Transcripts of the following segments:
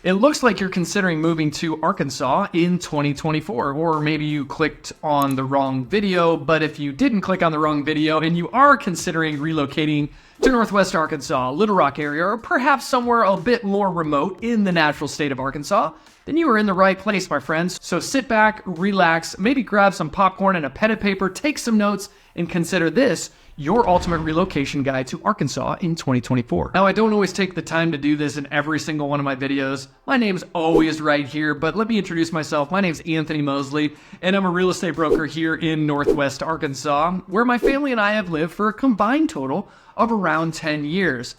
It looks like you're considering moving to Arkansas in 2024, or maybe you clicked on the wrong video, but if you didn't click on the wrong video and you are considering relocating to Northwest Arkansas, Little Rock area, or perhaps somewhere a bit more remote in the natural state of Arkansas, then you are in the right place, my friends. So sit back, relax, maybe grab some popcorn and a pen and paper, take some notes, and consider this your ultimate relocation guide to Arkansas in 2024. Now, I don't always take the time to do this in every single one of my videos. My name's always right here, but let me introduce myself. My name's Anthony Mosley, and I'm a real estate broker here in Northwest Arkansas, where my family and I have lived for a combined total of around 10 years.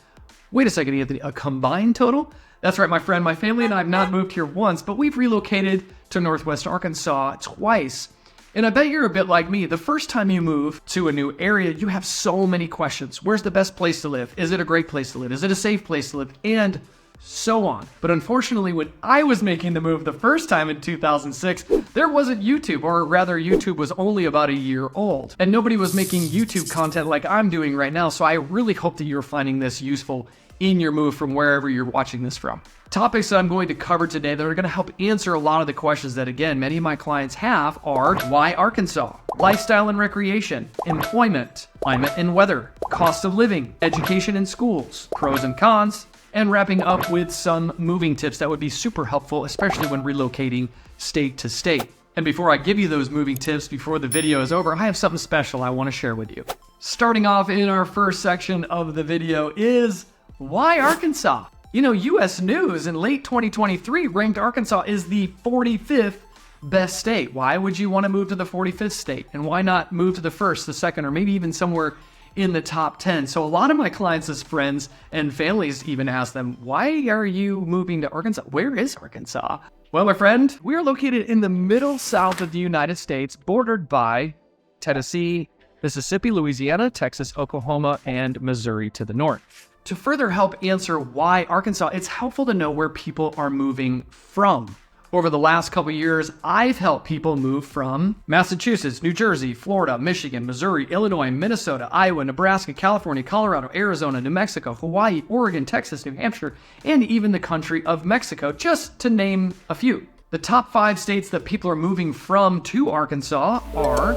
Wait a second, Anthony, a combined total? That's right, my friend. My family and I have not moved here once, but we've relocated to Northwest Arkansas twice. And I bet you're a bit like me. The first time you move to a new area, you have so many questions. Where's the best place to live? Is it a great place to live? Is it a safe place to live? And so on. But unfortunately, when I was making the move the first time in 2006, there wasn't YouTube, or rather YouTube was only about a year old. And nobody was making YouTube content like I'm doing right now, so I really hope that you're finding this useful in your move from wherever you're watching this from. Topics that I'm going to cover today that are going to help answer a lot of the questions that, again, many of my clients have are: why Arkansas? Lifestyle and recreation, employment, climate and weather, cost of living, education and schools, pros and cons, and wrapping up with some moving tips that would be super helpful, especially when relocating state to state. And before I give you those moving tips, before the video is over, I have something special I want to share with you. Starting off in our first section of the video is why Arkansas? You know, U.S. News in late 2023 ranked Arkansas as the 45th best state. Why would you want to move to the 45th state? And why not move to the first, the second, or maybe even somewhere in the top 10? So a lot of my clients' friends and families even ask them, why are you moving to Arkansas? Where is Arkansas? Well, my friend, we are located in the middle south of the United States, bordered by Tennessee, Mississippi, Louisiana, Texas, Oklahoma, and Missouri to the north. To further help answer why Arkansas, it's helpful to know where people are moving from. Over the last couple years, I've helped people move from Massachusetts, New Jersey, Florida, Michigan, Missouri, Illinois, Minnesota, Iowa, Nebraska, California, Colorado, Arizona, New Mexico, Hawaii, Oregon, Texas, New Hampshire, and even the country of Mexico, just to name a few. The top 5 states that people are moving from to Arkansas are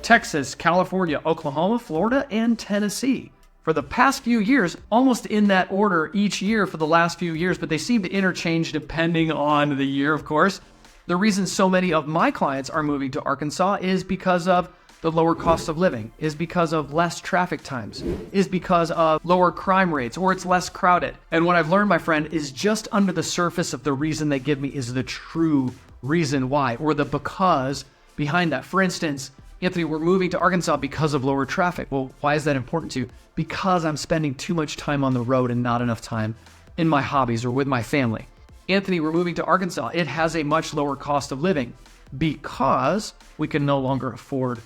Texas, California, Oklahoma, Florida, and Tennessee. For the past few years, almost in that order each year for the last few years, but they seem to interchange depending on the year, of course. The reason so many of my clients are moving to Arkansas is because of the lower cost of living, is because of less traffic times, is because of lower crime rates, or it's less crowded. And what I've learned, my friend, is just under the surface of the reason they give me is the true reason why, or the because behind that. For instance, Anthony, we're moving to Arkansas because of lower traffic. Well, why is that important to you? Because I'm spending too much time on the road and not enough time in my hobbies or with my family. Anthony, we're moving to Arkansas. It has a much lower cost of living because we can no longer afford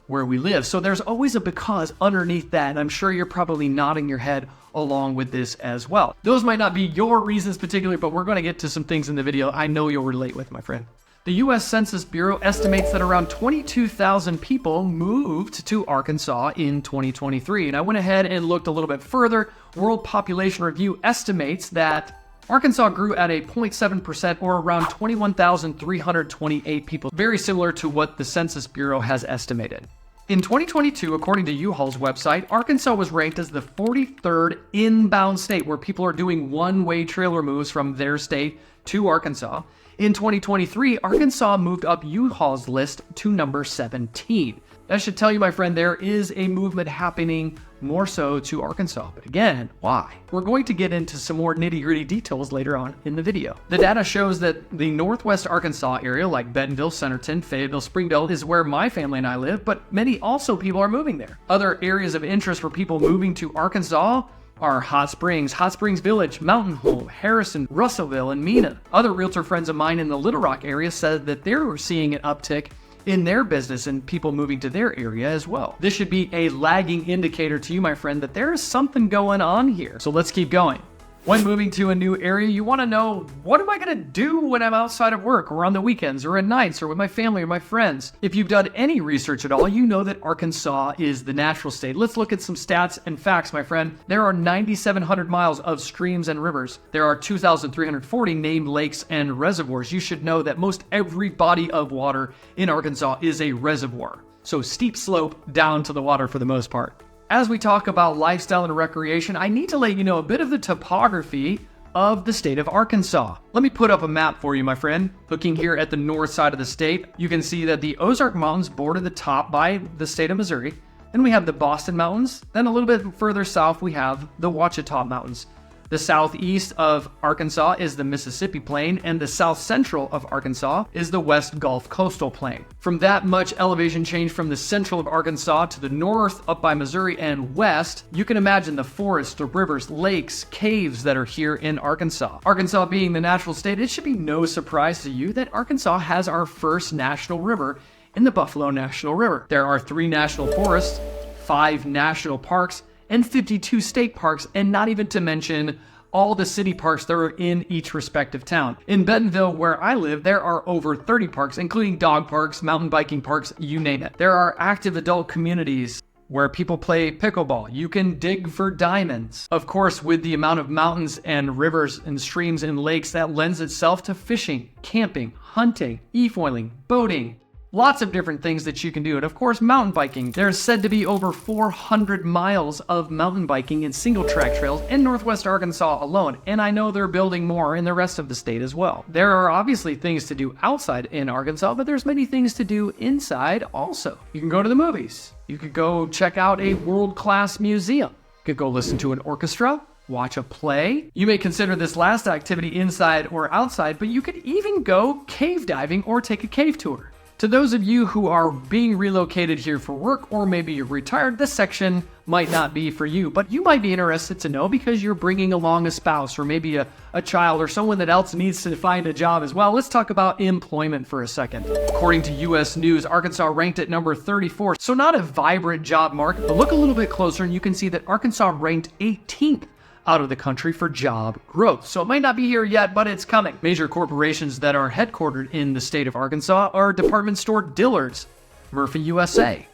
where we live. So there's always a because underneath that, and I'm sure you're probably nodding your head along with this as well. Those might not be your reasons particularly, but we're going to get to some things in the video I know you'll relate with, my friend. The U.S. Census Bureau estimates that around 22,000 people moved to Arkansas in 2023. And I went ahead and looked a little bit further. World Population Review estimates that Arkansas grew at a 0.7% or around 21,328 people, very similar to what the Census Bureau has estimated. In 2022, according to U-Haul's website, Arkansas was ranked as the 43rd inbound state where people are doing one-way trailer moves from their state to Arkansas. In 2023, Arkansas moved up U-Haul's list to number 17. That should tell you, my friend, there is a movement happening more so to Arkansas. But again, why? We're going to get into some more nitty-gritty details later on in the video. The data shows that the Northwest Arkansas area, like Bentonville, Centerton, Fayetteville, Springdale, is where my family and I live, but many also people are moving there. Other areas of interest for people moving to Arkansas are Hot Springs Village, Mountain Home, Harrison, Russellville, and Mena. Other realtor friends of mine in the Little Rock area said that they're seeing an uptick in their business and people moving to their area as well. This should be a lagging indicator to you, my friend, that there is something going on here. So let's keep going. When moving to a new area, you want to know, what am I going to do when I'm outside of work or on the weekends or at nights or with my family or my friends? If you've done any research at all, you know that Arkansas is the natural state. Let's look at some stats and facts, my friend. There are 9,700 miles of streams and rivers. There are 2,340 named lakes and reservoirs. You should know that most every body of water in Arkansas is a reservoir. So steep slope down to the water for the most part. As we talk about lifestyle and recreation, I need to let you know a bit of the topography of the state of Arkansas. Let me put up a map for you, my friend. Looking here at the north side of the state, you can see that the Ozark Mountains border the top by the state of Missouri. Then we have the Boston Mountains. Then a little bit further south, we have the Ouachita Mountains. The southeast of Arkansas is the Mississippi Plain, and the south central of Arkansas is the West Gulf Coastal Plain. From that much elevation change from the central of Arkansas to the north up by Missouri and west, you can imagine the forests, the rivers, lakes, caves that are here in Arkansas. Arkansas being the natural state, it should be no surprise to you that Arkansas has our first national river in the Buffalo National River. There are 3 national forests, 5 national parks, and 52 state parks, and not even to mention all the city parks that are in each respective town. In Bentonville, where I live, there are over 30 parks, including dog parks, mountain biking parks, you name it. There are active adult communities where people play pickleball. You can dig for diamonds. Of course, with the amount of mountains and rivers and streams and lakes, that lends itself to fishing, camping, hunting, e-foiling, boating. Lots of different things that you can do. And of course, mountain biking. There's said to be over 400 miles of mountain biking and single track trails in Northwest Arkansas alone. And I know they're building more in the rest of the state as well. There are obviously things to do outside in Arkansas, but there's many things to do inside also. You can go to the movies. You could go check out a world-class museum. You could go listen to an orchestra, watch a play. You may consider this last activity inside or outside, but you could even go cave diving or take a cave tour. To those of you who are being relocated here for work, or maybe you're retired, this section might not be for you, but you might be interested to know because you're bringing along a spouse or maybe a child or someone that else needs to find a job as well. Let's talk about employment for a second. According to U.S. News, Arkansas ranked at number 34, so not a vibrant job market, but look a little bit closer and you can see that Arkansas ranked 18th out of the country for job growth. So it might not be here yet, but it's coming. Major corporations that are headquartered in the state of Arkansas are department store Dillard's, Murphy USA,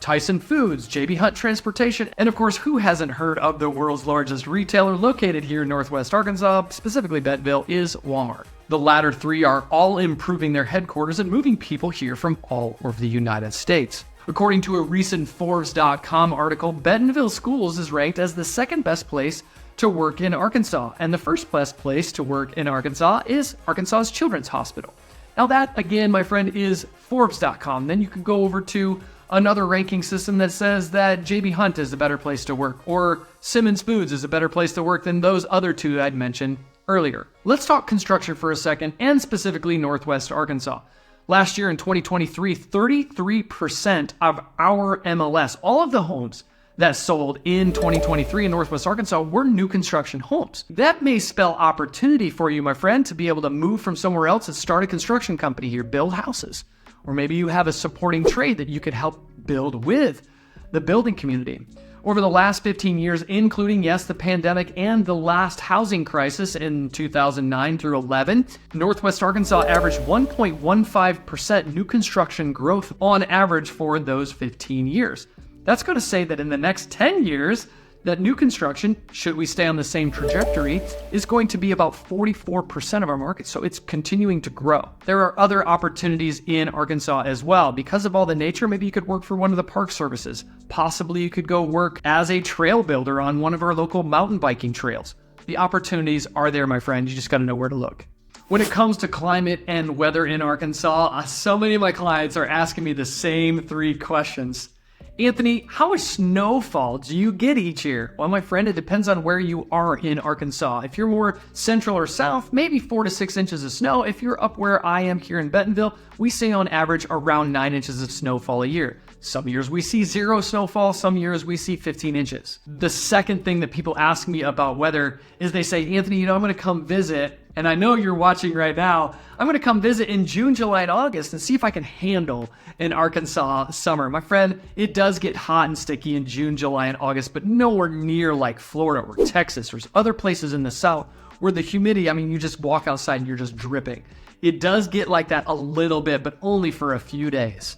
Tyson Foods, J.B. Hunt Transportation, and of course, who hasn't heard of the world's largest retailer located here in Northwest Arkansas, specifically Bentonville, is Walmart. The latter 3 are all improving their headquarters and moving people here from all over the United States. According to a recent Forbes.com article, Bentonville Schools is ranked as the second best place to work in Arkansas, and the first best place to work in Arkansas is Arkansas's Children's Hospital. Now that, again, my friend, is Forbes.com. Then you can go over to another ranking system that says that J.B. Hunt is a better place to work, or Simmons Foods is a better place to work than those other 2 I'd mentioned earlier. Let's talk construction for a second, and specifically Northwest Arkansas. Last year in 2023, 33% of our MLS, all of the homes that sold in 2023 in Northwest Arkansas, were new construction homes. That may spell opportunity for you, my friend, to be able to move from somewhere else and start a construction company here, build houses. Or maybe you have a supporting trade that you could help build with the building community. Over the last 15 years, including, yes, the pandemic and the last housing crisis in 2009 through 11, Northwest Arkansas averaged 1.15% new construction growth on average for those 15 years. That's going to say that in the next 10 years, that new construction, should we stay on the same trajectory, is going to be about 44% of our market. So it's continuing to grow. There are other opportunities in Arkansas as well. Because of all the nature, maybe you could work for one of the park services. Possibly you could go work as a trail builder on one of our local mountain biking trails. The opportunities are there, my friend. You just got to know where to look. When it comes to climate and weather in Arkansas, so many of my clients are asking me the same 3 questions. Anthony, how much snowfall do you get each year? Well, my friend, it depends on where you are in Arkansas. If you're more central or south, maybe 4 to 6 inches of snow. If you're up where I am here in Bentonville, we see on average around 9 inches of snowfall a year. Some years we see 0 snowfall, some years we see 15 inches. The second thing that people ask me about weather is they say, Anthony, I'm going to come visit. and I know you're watching right now, I'm going to come visit in June, July, and August and see if I can handle an Arkansas summer. My friend, it does get hot and sticky in June, July, and August, but nowhere near like Florida or Texas or other places in the South where the humidity, I mean, you just walk outside and you're just dripping. It does get like that a little bit, but only for a few days.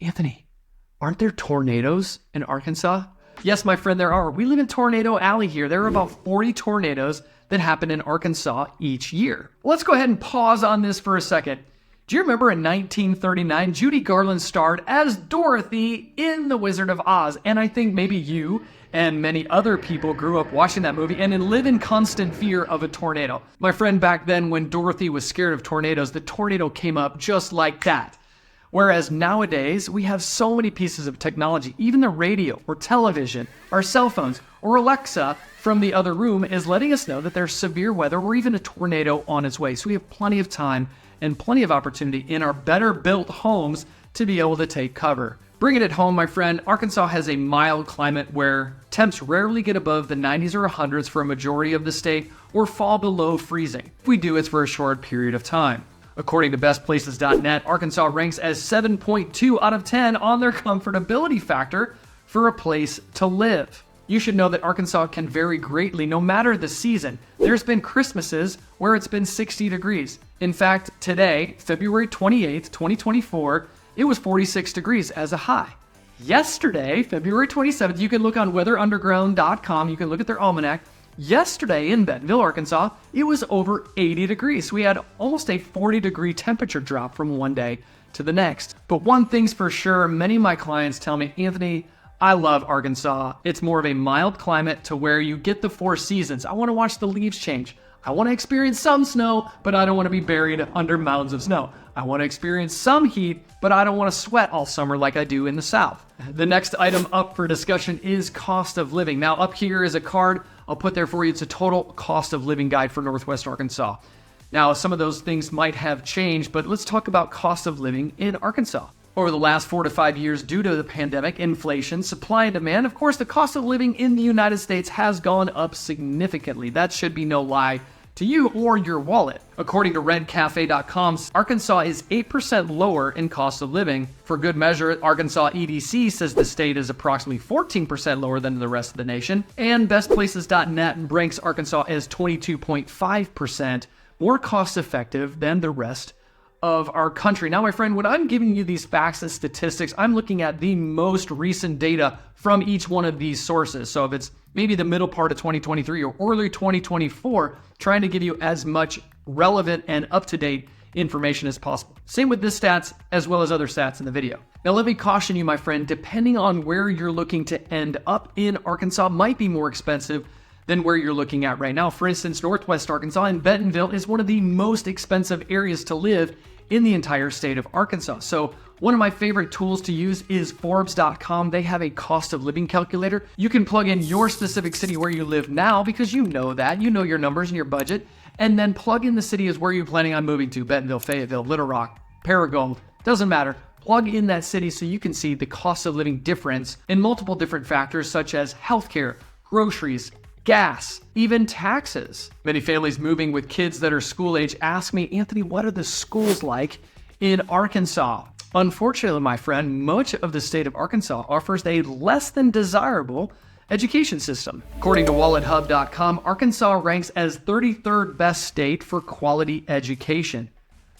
Anthony, aren't there tornadoes in Arkansas? Yes, my friend, there are. We live in Tornado Alley here. There are about 40 tornadoes that happen in Arkansas each year. Let's go ahead and pause on this for a second. Do you remember in 1939, Judy Garland starred as Dorothy in The Wizard of Oz? And I think maybe you and many other people grew up watching that movie and then live in constant fear of a tornado. My friend, back then when Dorothy was scared of tornadoes, the tornado came up just like that. Whereas nowadays, we have so many pieces of technology, even the radio or television, our cell phones, or Alexa from the other room is letting us know that there's severe weather or even a tornado on its way. So we have plenty of time and plenty of opportunity in our better built homes to be able to take cover. Bringing it home, my friend, Arkansas has a mild climate where temps rarely get above the 90s or 100s for a majority of the state or fall below freezing. If we do, it's for a short period of time. According to bestplaces.net, Arkansas ranks as 7.2 out of 10 on their comfortability factor for a place to live. You should know that Arkansas can vary greatly no matter the season. There's been Christmases where it's been 60 degrees. In fact, today, February 28th, 2024, it was 46 degrees as a high. Yesterday, February 27th, you can look on weatherunderground.com, you can look at their almanac. Yesterday in Bentonville, Arkansas, it was over 80 degrees. We had almost a 40-degree temperature drop from one day to the next. But one thing's for sure, many of my clients tell me, Anthony, I love Arkansas. It's more of a mild climate to where you get the 4 seasons. I want to watch the leaves change. I want to experience some snow, but I don't want to be buried under mountains of snow. I want to experience some heat, but I don't want to sweat all summer like I do in the South. The next item up for discussion is cost of living. Now, up here is a card I'll put there for you. It's a total cost of living guide for Northwest Arkansas. Now, some of those things might have changed, but let's talk about cost of living in Arkansas. Over the last 4 to 5 years, due to the pandemic, inflation, supply and demand, of course, the cost of living in the United States has gone up significantly. That should be no lie to you or your wallet. According to rentcafe.com, Arkansas is 8% lower in cost of living. For good measure, Arkansas EDC says the state is approximately 14% lower than the rest of the nation. And bestplaces.net ranks Arkansas as 22.5% more cost effective than the rest of our country. Now, my friend, when I'm giving you these facts and statistics, I'm looking at the most recent data from each one of these sources. So if it's maybe the middle part of 2023 or early 2024, trying to give you as much relevant and up-to-date information as possible. Same with this stats as well as other stats in the video. Now, let me caution you, my friend, depending on where you're looking to end up in Arkansas might be more expensive than where you're looking at right now. For instance, Northwest Arkansas and Bentonville is one of the most expensive areas to live in the entire state of Arkansas. So one of my favorite tools to use is Forbes.com. They have a cost of living calculator. You can plug in your specific city where you live now because you know that, you know your numbers and your budget, and then plug in the city as where you're planning on moving to. Bentonville, Fayetteville, Little Rock, Paragould, doesn't matter. Plug in that city so you can see the cost of living difference in multiple different factors such as healthcare, groceries, gas, even taxes. Many families moving with kids that are school age ask me, Anthony, what are the schools like in Arkansas? Unfortunately, my friend, much of the state of Arkansas offers a less than desirable education system. According to WalletHub.com, Arkansas ranks as 33rd best state for quality education.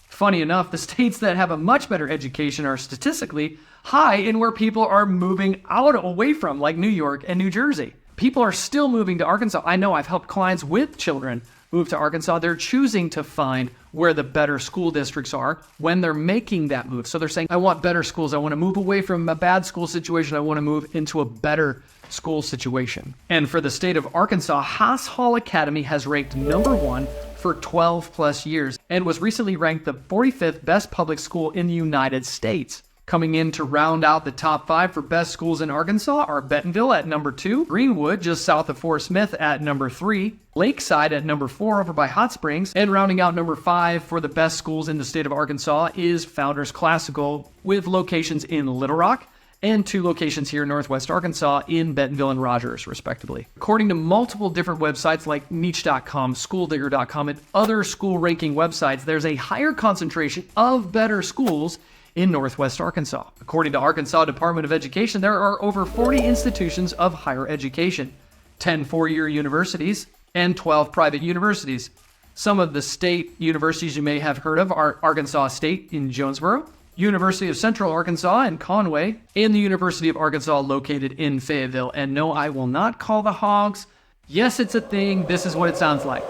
Funny enough, the states that have a much better education are statistically high in where people are moving out away from, like New York and New Jersey. People are still moving to Arkansas. I know I've helped clients with children move to Arkansas. They're choosing to find where the better school districts are when they're making that move. So they're saying, I want better schools. I want to move away from a bad school situation. I want to move into a better school situation. And for the state of Arkansas, Haas Hall Academy has ranked #1 for 12 plus years and was recently ranked the 45th best public school in the United States. Coming in to round out the top 5 for best schools in Arkansas are Bentonville at #2, Greenwood just south of Fort Smith at #3, Lakeside at #4 over by Hot Springs, and rounding out #5 for the best schools in the state of Arkansas is Founders Classical with locations in Little Rock and 2 locations here in Northwest Arkansas in Bentonville and Rogers, respectively. According to multiple different websites like niche.com, schooldigger.com, and other school ranking websites, there's a higher concentration of better schools in Northwest Arkansas. According to Arkansas Department of Education, there are over 40 institutions of higher education, 10 four-year universities, and 12 private universities. Some of the state universities you may have heard of are Arkansas State in Jonesboro, University of Central Arkansas in Conway, and the University of Arkansas located in Fayetteville. And no, I will not call the hogs. Yes, it's a thing. This is what it sounds like.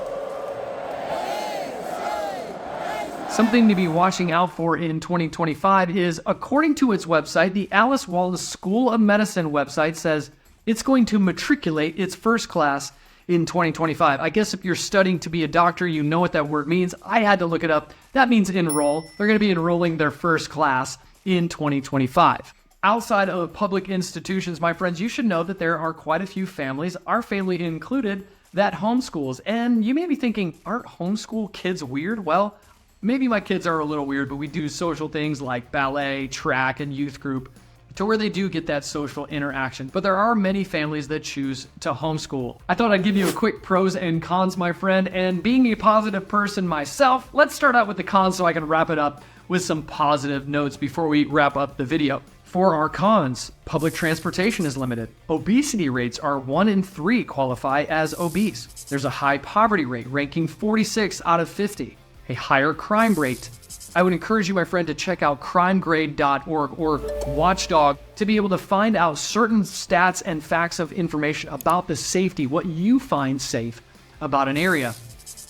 Something to be watching out for in 2025 is, according to its website, the Alice Wallace School of Medicine website says it's going to matriculate its first class in 2025. I guess if you're studying to be a doctor, you know what that word means. I had to look it up. That means enroll. They're going to be enrolling their first class in 2025. Outside of public institutions, my friends, you should know that there are quite a few families, our family included, that homeschools. And you may be thinking, aren't homeschool kids weird? Well, maybe my kids are a little weird, but we do social things like ballet, track, and youth group to where they do get that social interaction. But there are many families that choose to homeschool. I thought I'd give you a quick pros and cons, my friend, and being a positive person myself, let's start out with the cons so I can wrap it up with some positive notes before we wrap up the video. For our cons, public transportation is limited. Obesity rates are 1 in 3 qualify as obese. There's a high poverty rate, ranking 46 out of 50. A higher crime rate. I would encourage you, my friend, to check out crimegrade.org or Watchdog to be able to find out certain stats and facts of information about the safety, what you find safe about an area.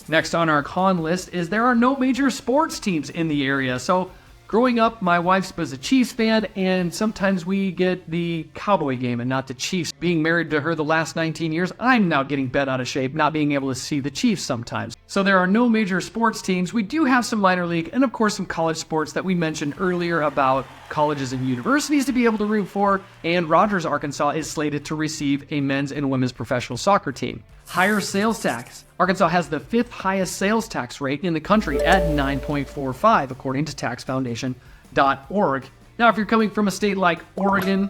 Next on our con list is there are no major sports teams in the area. So growing up, my wife was a Chiefs fan, and sometimes we get the Cowboy game and not the Chiefs. Being married to her the last 19 years, I'm now getting bent out of shape, not being able to see the Chiefs sometimes. So there are no major sports teams. We do have some minor league and, of course, some college sports that we mentioned earlier about colleges and universities to be able to root for, and Rogers, Arkansas is slated to receive a men's and women's professional soccer team. Higher sales tax. Arkansas has the 5th highest sales tax rate in the country at 9.45, according to taxfoundation.org. Now, if you're coming from a state like Oregon,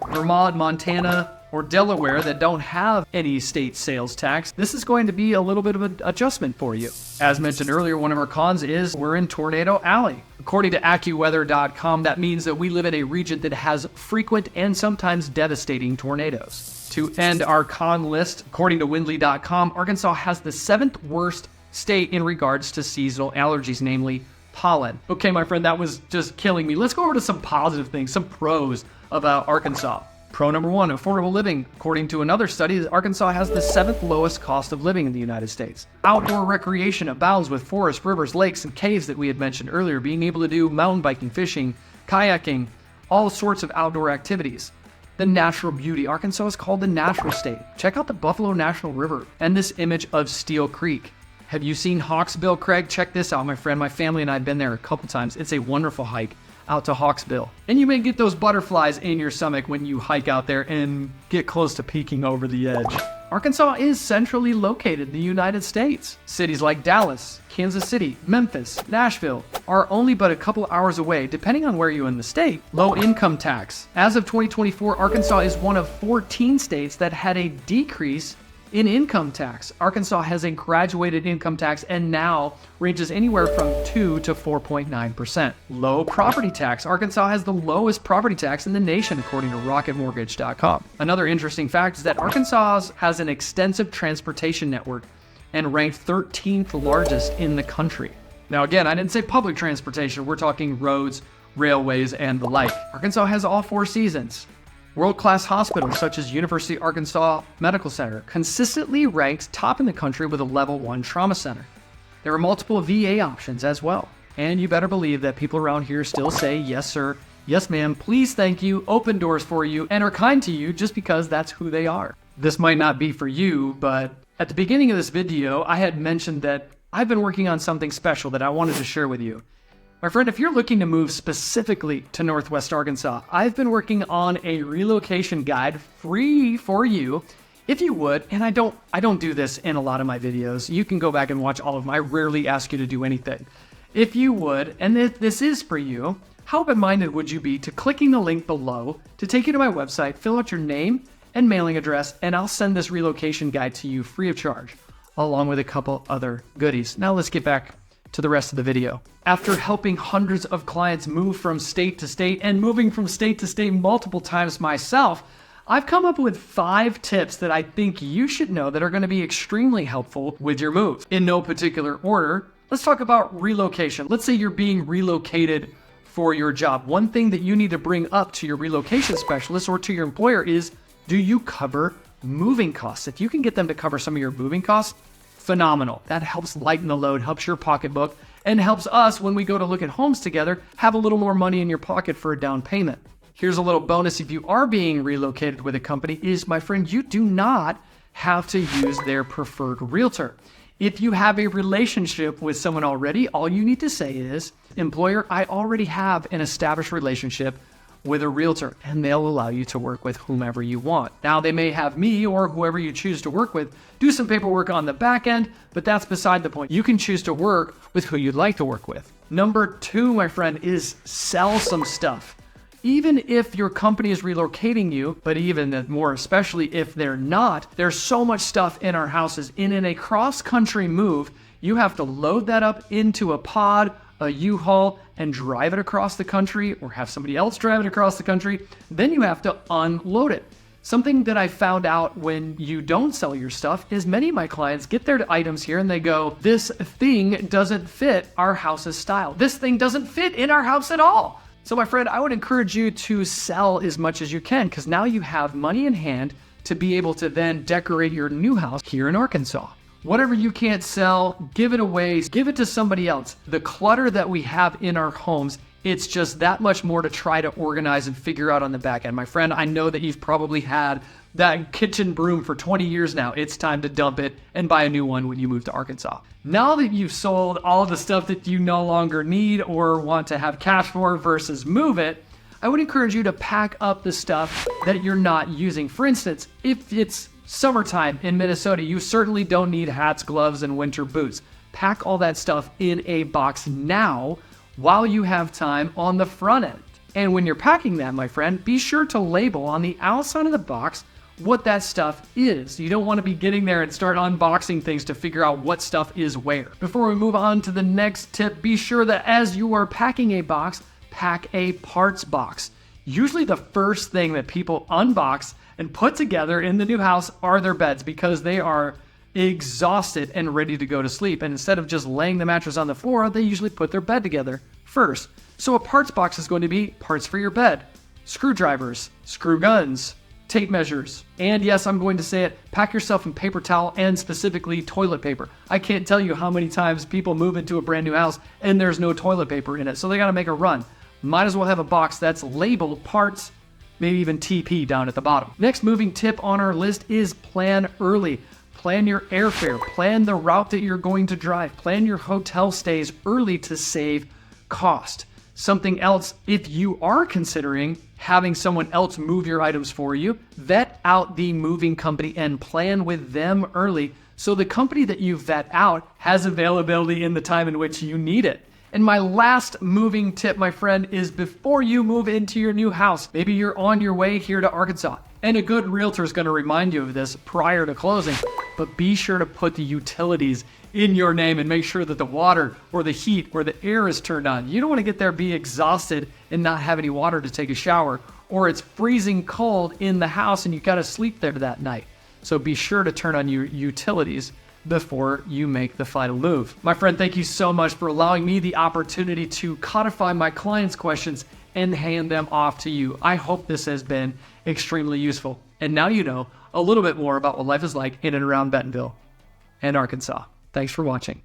Vermont, Montana, or Delaware that don't have any state sales tax, this is going to be a little bit of an adjustment for you. As mentioned earlier, one of our cons is we're in Tornado Alley. According to AccuWeather.com, that means that we live in a region that has frequent and sometimes devastating tornadoes. To end our con list, according to Windley.com, Arkansas has the 7th worst state in regards to seasonal allergies, namely pollen. Okay, my friend, that was just killing me. Let's go over to some positive things, some pros about Arkansas. Pro number 1, affordable living. According to another study, Arkansas has the 7th lowest cost of living in the United States. Outdoor recreation abounds with forests, rivers, lakes, and caves that we had mentioned earlier, being able to do mountain biking, fishing, kayaking, all sorts of outdoor activities. The natural beauty. Arkansas is called the natural state. Check out the Buffalo National River and this image of Steel Creek. Have you seen Hawksbill, Craig? Check this out, my friend. My family and I have been there a couple times. It's a wonderful hike out to Hawksbill. And you may get those butterflies in your stomach when you hike out there and get close to peeking over the edge. Arkansas is centrally located in the United States. Cities like Dallas, Kansas City, Memphis, Nashville are only but a couple hours away, depending on where you're in the state. Low income tax. As of 2024, Arkansas is one of 14 states that had a decrease in income tax. Arkansas has a graduated income tax and now ranges anywhere from 2 to 4.9%. Low property tax. Arkansas has the lowest property tax in the nation, according to rocketmortgage.com. Another interesting fact is that Arkansas has an extensive transportation network and ranked 13th largest in the country. Now again, I didn't say public transportation. We're talking roads, railways, and the like. Arkansas has all 4 seasons. World-class hospitals such as University of Arkansas Medical Center consistently ranks top in the country with a level 1 trauma center. There are multiple VA options as well. And you better believe that people around here still say, yes sir, yes ma'am, please thank you, open doors for you, and are kind to you just because that's who they are. This might not be for you, but at the beginning of this video, I had mentioned that I've been working on something special that I wanted to share with you. My friend, if you're looking to move specifically to Northwest Arkansas, I've been working on a relocation guide free for you, if you would, and I don't do this in a lot of my videos. You can go back and watch all of them. I rarely ask you to do anything. If you would, and this is for you, how open-minded would you be to clicking the link below to take you to my website, fill out your name and mailing address, and I'll send this relocation guide to you free of charge, along with a couple other goodies. Now let's get back to the rest of the video. After helping hundreds of clients move from state to state and moving from state to state multiple times myself, I've come up with 5 tips that I think you should know that are going to be extremely helpful with your move. In no particular order, let's talk about relocation. Let's say you're being relocated for your job. One thing that you need to bring up to your relocation specialist or to your employer is, do you cover moving costs? If you can get them to cover some of your moving costs, phenomenal. That helps lighten the load, helps your pocketbook, and helps us, when we go to look at homes together, have a little more money in your pocket for a down payment. Here's a little bonus if you are being relocated with a company is, my friend, you do not have to use their preferred realtor. If you have a relationship with someone already, all you need to say is, employer, I already have an established relationship with a realtor, and they'll allow you to work with whomever you want. Now, they may have me or whoever you choose to work with do some paperwork on the back end, but that's beside the point. You can choose to work with who you'd like to work with. Number 2, my friend, is sell some stuff. Even if your company is relocating you, but even more especially if they're not, there's so much stuff in our houses. In a cross-country move, you have to load that up into a pod, a U-Haul, and drive it across the country, or have somebody else drive it across the country. Then you have to unload it. Something that I found out when you don't sell your stuff is many of my clients get their items here and they go, this thing doesn't fit our house's style. This thing doesn't fit in our house at all. So my friend, I would encourage you to sell as much as you can, because now you have money in hand to be able to then decorate your new house here in Arkansas. Whatever you can't sell, give it away, give it to somebody else. The clutter that we have in our homes, it's just that much more to try to organize and figure out on the back end. My friend, I know that you've probably had that kitchen broom for 20 years now. It's time to dump it and buy a new one when you move to Arkansas. Now that you've sold all the stuff that you no longer need or want to have cash for versus move it, I would encourage you to pack up the stuff that you're not using. For instance, if it's summertime in Minnesota, you certainly don't need hats, gloves, and winter boots. Pack all that stuff in a box now while you have time on the front end. And when you're packing that, my friend, be sure to label on the outside of the box what that stuff is. You don't want to be getting there and start unboxing things to figure out what stuff is where. Before we move on to the next tip, be sure that as you are packing a box, pack a parts box. Usually the first thing that people unbox and put together in the new house are their beds, because they are exhausted and ready to go to sleep. And instead of just laying the mattress on the floor, they usually put their bed together first. So a parts box is going to be parts for your bed, screwdrivers, screw guns, tape measures, and yes, I'm going to say it, pack yourself some paper towel and specifically toilet paper. I can't tell you how many times people move into a brand new house and there's no toilet paper in it, so they got to make a run. Might as well have a box that's labeled parts, maybe even TP down at the bottom. Next moving tip on our list is plan early. Plan your airfare, plan the route that you're going to drive, plan your hotel stays early to save cost. Something else, if you are considering having someone else move your items for you, vet out the moving company and plan with them early so the company that you vet out has availability in the time in which you need it. And my last moving tip, my friend, is before you move into your new house, maybe you're on your way here to Arkansas, and a good realtor is going to remind you of this prior to closing, but be sure to put the utilities in your name and make sure that the water or the heat or the air is turned on. You don't want to get there, be exhausted and not have any water to take a shower, or it's freezing cold in the house and you got to sleep there that night. So be sure to turn on your utilities before you make the final move. My friend, thank you so much for allowing me the opportunity to codify my clients' questions and hand them off to you. I hope this has been extremely useful. And now you know a little bit more about what life is like in and around Bentonville and Arkansas. Thanks for watching.